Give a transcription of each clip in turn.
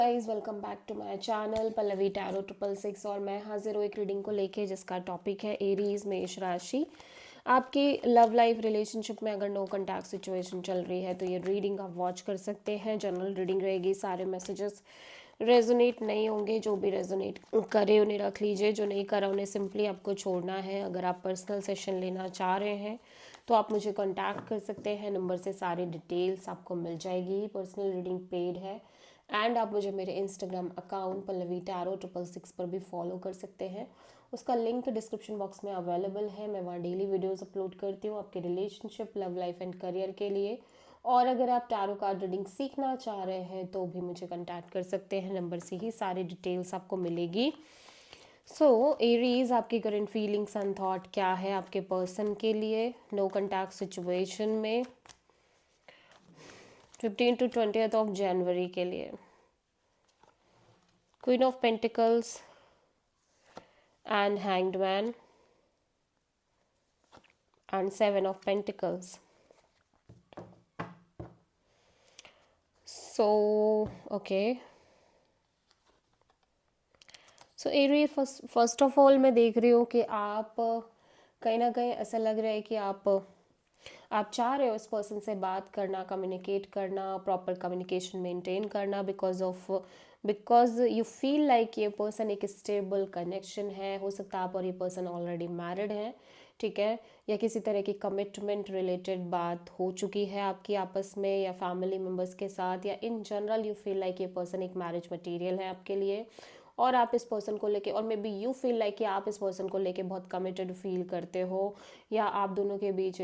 Guys, welcome back to my channel Pallavi tarot 666 और मैं हाजिर हूँ एक रीडिंग को लेके जिसका टॉपिक है एरीज मेष राशि। आपकी लव लाइफ रिलेशनशिप में अगर नो कॉन्टैक्ट सिचुएशन चल रही है तो ये रीडिंग आप वॉच कर सकते हैं। जनरल रीडिंग रहेगी, सारे मैसेजेस रेजोनेट नहीं होंगे। जो भी रेजोनेट करे उन्हें रख लीजिए, जो नहीं करा उन्हें सिंपली आपको छोड़ना है। अगर आप पर्सनल सेशन लेना चाह रहे हैं तो आप मुझे कांटेक्ट कर सकते हैं, नंबर से सारी डिटेल्स आपको मिल जाएगी। पर्सनल रीडिंग पेड है एंड आप मुझे मेरे इंस्टाग्राम अकाउंट पल्लवी टैरो 666 पर भी फॉलो कर सकते हैं। उसका लिंक डिस्क्रिप्शन बॉक्स में अवेलेबल है। मैं वहाँ डेली वीडियोस अपलोड करती हूँ आपके relationship, love life and career के लिए। और अगर आप टैरो कार्ड रीडिंग सीखना चाह रहे हैं तो भी मुझे कांटेक्ट कर सकते हैं, नंबर से ही सारी डिटेल्स आपको मिलेगी। सो एरीज, आपकी करंट फीलिंग्स एंड थॉट क्या है आपके पर्सन के लिए नो कॉन्टैक्ट सिचुएशन में 15 to 20th ऑफ जनवरी के लिए। Queen of pentacles and hanged man and 7 of Pentacles. So okay, so एरी फर्स्ट ऑफ ऑल मैं देख रही हूँ कि आप कहीं ना कहीं ऐसा लग रहा है कि आप चाह रहे हो इस पर्सन से बात करना, कम्युनिकेट करना, प्रॉपर कम्युनिकेशन मेंटेन करना, बिकॉज यू फील लाइक ये पर्सन एक स्टेबल कनेक्शन है। हो सकता है आप और ये पर्सन ऑलरेडी मैरिड है, ठीक है, या किसी तरह की कमिटमेंट रिलेटेड बात हो चुकी है आपकी आपस में या फैमिली मेम्बर्स के साथ, या in general you feel like ये पर्सन एक मैरिज मटेरियल है आपके लिए। और आप इस पर्सन को लेके, और may be you feel like कि आप इस पर्सन को लेके बहुत कमिटेड फील करते हो, या आप दोनों के बीच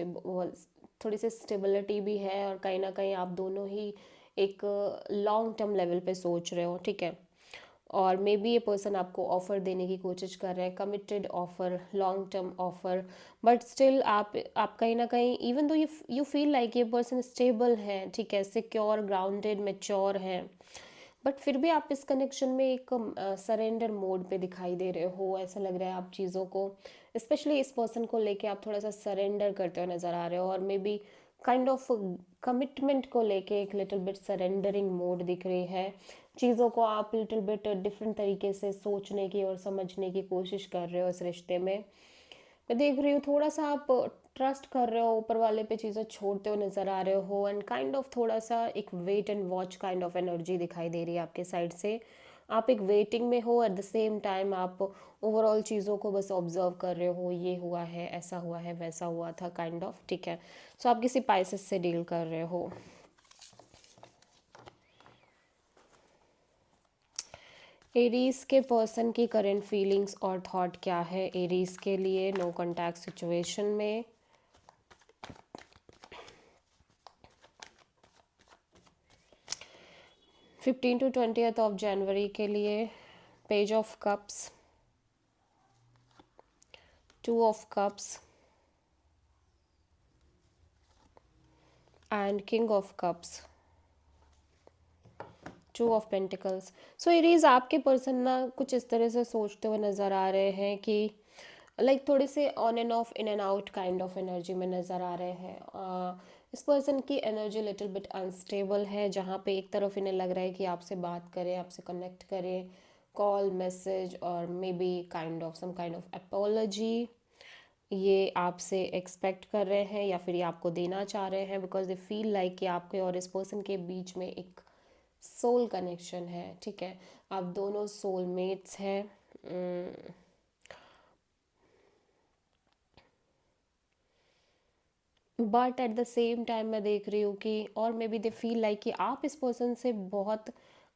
थोड़ी सी स्टेबिलिटी भी है और कहीं ना कहीं आप दोनों ही एक लॉन्ग टर्म लेवल पे सोच रहे हो, ठीक है। और मे बी ये पर्सन आपको ऑफ़र देने की कोशिश कर रहे हैं, committed offer, long term offer, but still आप कहीं ना कहीं even though you feel like ये पर्सन स्टेबल है, ठीक है, सिक्योर, ग्राउंडेड, मेच्योर है, बट फिर भी आप इस कनेक्शन में एक सरेंडर मोड पे दिखाई दे रहे हो। ऐसा लग रहा है आप चीज़ों को, स्पेशली इस पर्सन को लेके आप थोड़ा सा सरेंडर करते हुए नज़र आ रहे हो, और maybe kind of commitment को लेके एक लिटिल बिट सरेंडरिंग मोड दिख रही है। चीज़ों को आप लिटिल बिट डिफरेंट तरीके से सोचने की और समझने की कोशिश कर रहे हो इस रिश्ते में। मैं देख रही हूँ थोड़ा सा आप ट्रस्ट कर रहे हो, ऊपर वाले पे चीज़ें छोड़ते हुए नज़र आ रहे हो, एंड काइंड ऑफ थोड़ा सा एक wait and watch kind of energy दिखाई दे रही है आपके साइड से। आप एक वेटिंग में हो, एट द सेम टाइम आप ओवरऑल चीज़ों को बस ऑब्जर्व कर रहे हो, ये हुआ है, ऐसा हुआ है, वैसा हुआ था, काइंड ऑफ, ठीक है। सो आप किसी पाइसेस से डील कर रहे हो। एरीज के पर्सन की करंट फीलिंग्स और थॉट क्या है एरीज के लिए नो कॉन्टैक्ट सिचुएशन में। 15 to 20th ऑफ जनवरी के लिए page of cups, 2 of Cups and king of cups, 2 of Pentacles। So Aries, आपके पर्सन ना कुछ इस तरह से सोचते हुए नज़र आ रहे हैं कि लाइक थोड़े से on end of, in and out kind of energy में नज़र आ रहे हैं। इस पर्सन की एनर्जी लिटिल बिट अनस्टेबल है, जहाँ पे एक तरफ इन्हें लग रहा है कि आपसे बात करें, आपसे कनेक्ट करें, कॉल, मैसेज, और maybe kind of some kind of apology ये आपसे एक्सपेक्ट कर रहे हैं या फिर ये आपको देना चाह रहे हैं, बिकॉज दे फील लाइक कि आपके और इस पर्सन के बीच में एक सोल कनेक्शन है, ठीक है। आप दोनों सोलमेट्स हैं। But at the same time मैं देख रही हूँ कि, और may be they feel like कि आप इस पर्सन से बहुत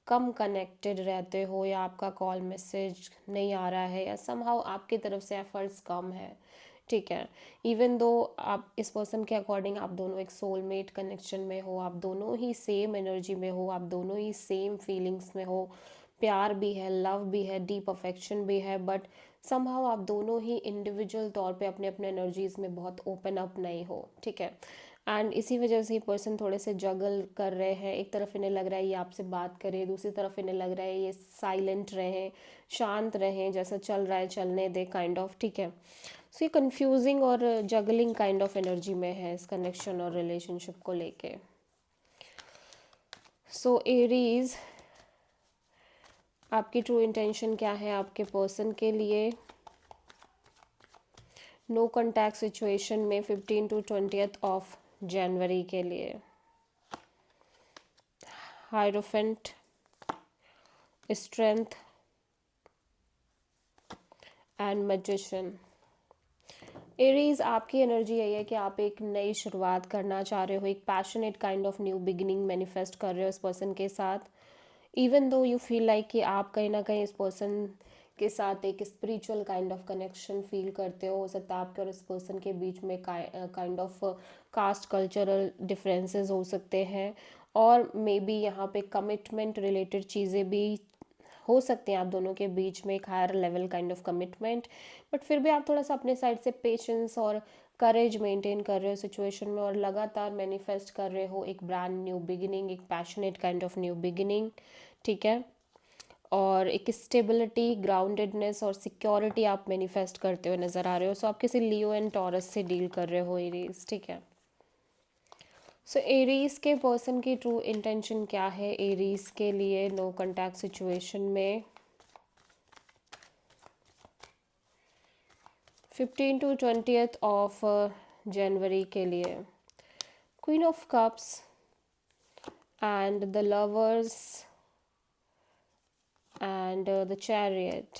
कम कनेक्टेड रहते हो, या आपका कॉल मैसेज नहीं आ रहा है, या समहाउ आपकी तरफ से एफर्ट्स कम है, ठीक है। इवन दो आप इस पर्सन के अकॉर्डिंग आप दोनों एक सोलमेट कनेक्शन में हो, आप दोनों ही सेम एनर्जी में हो, आप दोनों ही सेम फीलिंग्स में हो, प्यार भी है, लव भी है, डीप अफेक्शन भी है, बट समहाउ आप दोनों ही इंडिविजुअल तौर पे अपने अपने एनर्जीज में बहुत ओपन अप नहीं हो, ठीक है। एंड इसी वजह से ये पर्सन थोड़े से जगल कर रहे हैं। एक तरफ इन्हें लग रहा है ये आपसे बात करे, दूसरी तरफ इन्हें लग रहा है ये साइलेंट रहें, शांत रहें, जैसा चल रहा है चलने दे, काइंड ऑफ, ठीक है। सो ये कंफ्यूजिंग और जगलिंग काइंड ऑफ एनर्जी में है इस कनेक्शन और रिलेशनशिप को लेके। सो एरीज, आपकी ट्रू इंटेंशन क्या है आपके पर्सन के लिए नो कॉन्टैक्ट सिचुएशन में 15 to 20th ऑफ जनवरी के लिए। Hierophant, strength and magician. Aries, आपकी एनर्जी यही है कि आप एक नई शुरुआत करना चाह रहे हो, एक passionate kind of new beginning manifest कर रहे हो इस पर्सन के साथ। Even though you feel like कि आप कहीं ना कहीं इस पर्सन के साथ एक spiritual kind of connection feel करते हो सकता है आपके और इस पर्सन के बीच में kind of caste cultural differences हो सकते हैं, और मे बी यहाँ पे कमिटमेंट रिलेटेड चीज़ें भी हो सकती हैं आप दोनों के बीच में, एक higher level kind of commitment. But फिर भी आप थोड़ा सा अपने साइड से पेशेंस और करेज मेंटेन कर रहे हो सिचुएशन में, और लगातार मैनिफेस्ट कर रहे हो एक ब्रांड न्यू बिगिनिंग, एक passionate kind of new beginning, ठीक है। और एक स्टेबिलिटी, ग्राउंडेडनेस और सिक्योरिटी आप मैनिफेस्ट करते हुए नज़र आ रहे हो। सो आप किसी लियो एंड टॉरस से डील कर रहे हो एरीज, ठीक है। सो एरीज के पर्सन की ट्रू इंटेंशन क्या है एरीज के लिए नो कॉन्टैक्ट सिचुएशन में 15 to 20th ऑफ जनवरी के लिए। Queen of cups and the lovers and the chariot.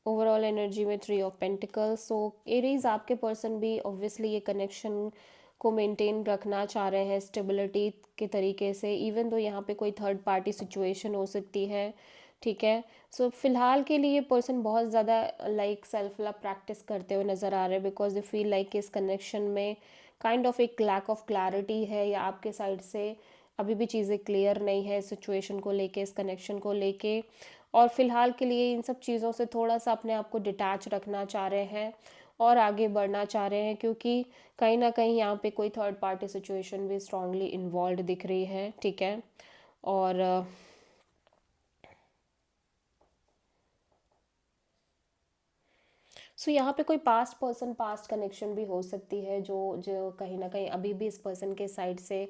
Overall energy में 3 ऑफ पेंटिकल्स। सो एरीज, आपके पर्सन भी ऑब्वियसली ये कनेक्शन को मेंटेन रखना चाह रहे हैं स्टेबिलिटी के तरीके से, इवन तो यहाँ पे कोई थर्ड पार्टी सिचुएशन हो सकती है, ठीक है। सो फिलहाल के लिए पर्सन बहुत ज़्यादा लाइक सेल्फ लव प्रैक्टिस करते हुए नज़र आ रहे हैं, बिकॉज दे फील लाइक इस कनेक्शन में काइंड ऑफ एक लैक ऑफ क्लैरिटी है, या आपके साइड से अभी भी चीज़ें क्लियर नहीं है सिचुएशन को लेके, इस कनेक्शन को लेके। और फिलहाल के लिए इन सब चीज़ों से थोड़ा सा अपने आप को डिटैच रखना चाह रहे हैं और आगे बढ़ना चाह रहे हैं, क्योंकि कहीं ना कहीं यहाँ पे कोई थर्ड पार्टी सिचुएशन भी स्ट्रांगली इन्वॉल्व दिख रही है, ठीक है। और सो यहाँ पे कोई पास्ट पर्सन, पास्ट कनेक्शन भी हो सकती है, जो जो कहीं ना कहीं अभी भी इस पर्सन के साइड से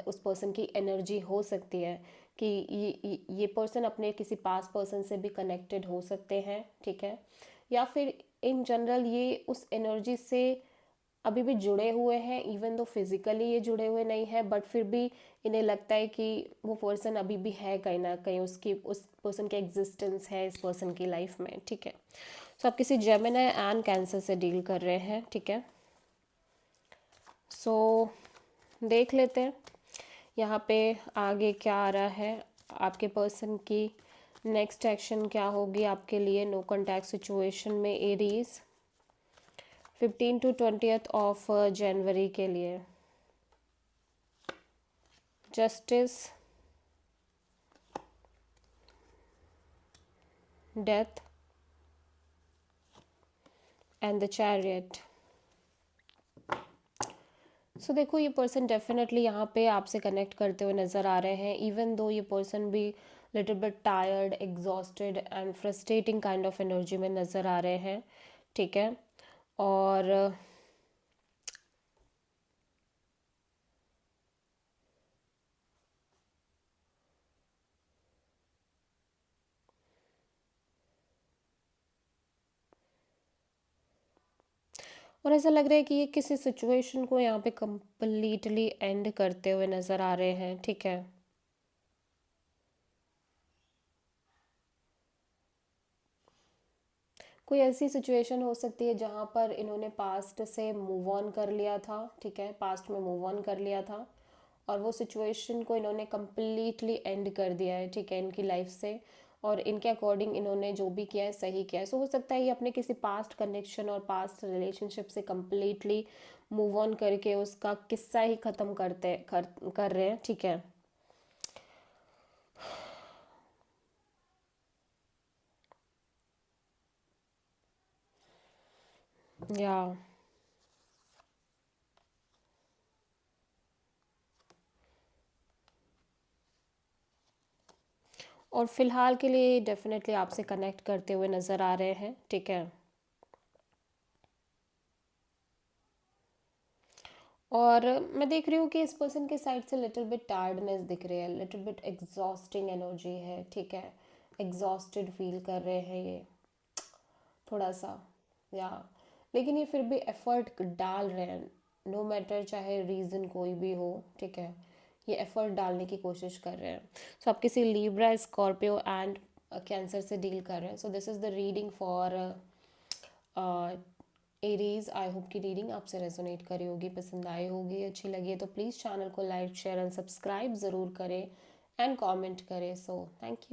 उस पर्सन की एनर्जी हो सकती है कि ये पर्सन अपने किसी पास्ट पर्सन से भी कनेक्टेड हो सकते हैं, ठीक है। या फिर इन जनरल ये उस एनर्जी से अभी भी जुड़े हुए हैं, इवन दो फिजिकली ये जुड़े हुए नहीं है, बट फिर भी इन्हें लगता है कि वो पर्सन अभी भी है कहीं ना कहीं, उसकी उस पर्सन की एग्जिस्टेंस है इस पर्सन की लाइफ में, ठीक है। सो आप किसी जेमिनी एंड कैंसर से डील कर रहे हैं, ठीक है। सो देख लेते हैं यहाँ पे आगे क्या आ रहा है, आपके पर्सन की नेक्स्ट एक्शन क्या होगी आपके लिए नो कॉन्टैक्ट सिचुएशन में एरीज 15 to 20th ऑफ जनवरी के लिए। Justice, death and the chariot. So देखो ये पर्सन डेफिनेटली यहाँ पे आपसे कनेक्ट करते हुए नज़र आ रहे हैं, इवन दो ये पर्सन भी little bit tired, exhausted and frustrating kind of energy में नज़र आ रहे हैं, ठीक है। और ऐसा लग रहा है कि ये किसी सिचुएशन को यहाँ पे कंप्लीटली एंड करते हुए नज़र आ रहे हैं, ठीक है। कोई ऐसी सिचुएशन हो सकती है जहाँ पर इन्होंने पास्ट से मूव ऑन कर लिया था, ठीक है, पास्ट में मूव ऑन कर लिया था, और वो सिचुएशन को इन्होंने कम्प्लीटली एंड कर दिया है, ठीक है, इनकी लाइफ से, और इनके अकॉर्डिंग इन्होंने जो भी किया है सही किया है। सो हो सकता है ये अपने किसी पास्ट कनेक्शन और पास्ट रिलेशनशिप से कम्प्लीटली मूव ऑन करके उसका किस्सा ही ख़त्म कर रहे हैं, ठीक है। या और फिलहाल के लिए डेफिनेटली आपसे कनेक्ट करते हुए नज़र आ रहे हैं, ठीक है। और मैं देख रही हूँ कि इस पर्सन के साइड से लिटिल बिट टायर्डनेस दिख रही है, लिटिल बिट एग्जॉस्टिंग एनर्जी है, ठीक है, एग्जॉस्टेड फील कर रहे हैं ये थोड़ा सा, या लेकिन ये फिर भी एफर्ट डाल रहे हैं, नो मैटर चाहे रीज़न कोई भी हो, ठीक है, ये एफर्ट डालने की कोशिश कर रहे हैं। सो आप किसी लिब्रा, स्कॉर्पियो एंड कैंसर से डील कर रहे हैं। So this is the reading for Aries. I hope की रीडिंग आपसे रेजोनेट करी होगी, पसंद आई होगी, अच्छी लगी है तो प्लीज़ चैनल को लाइक शेयर एंड सब्सक्राइब ज़रूर करें एंड कमेंट करें। So thank you.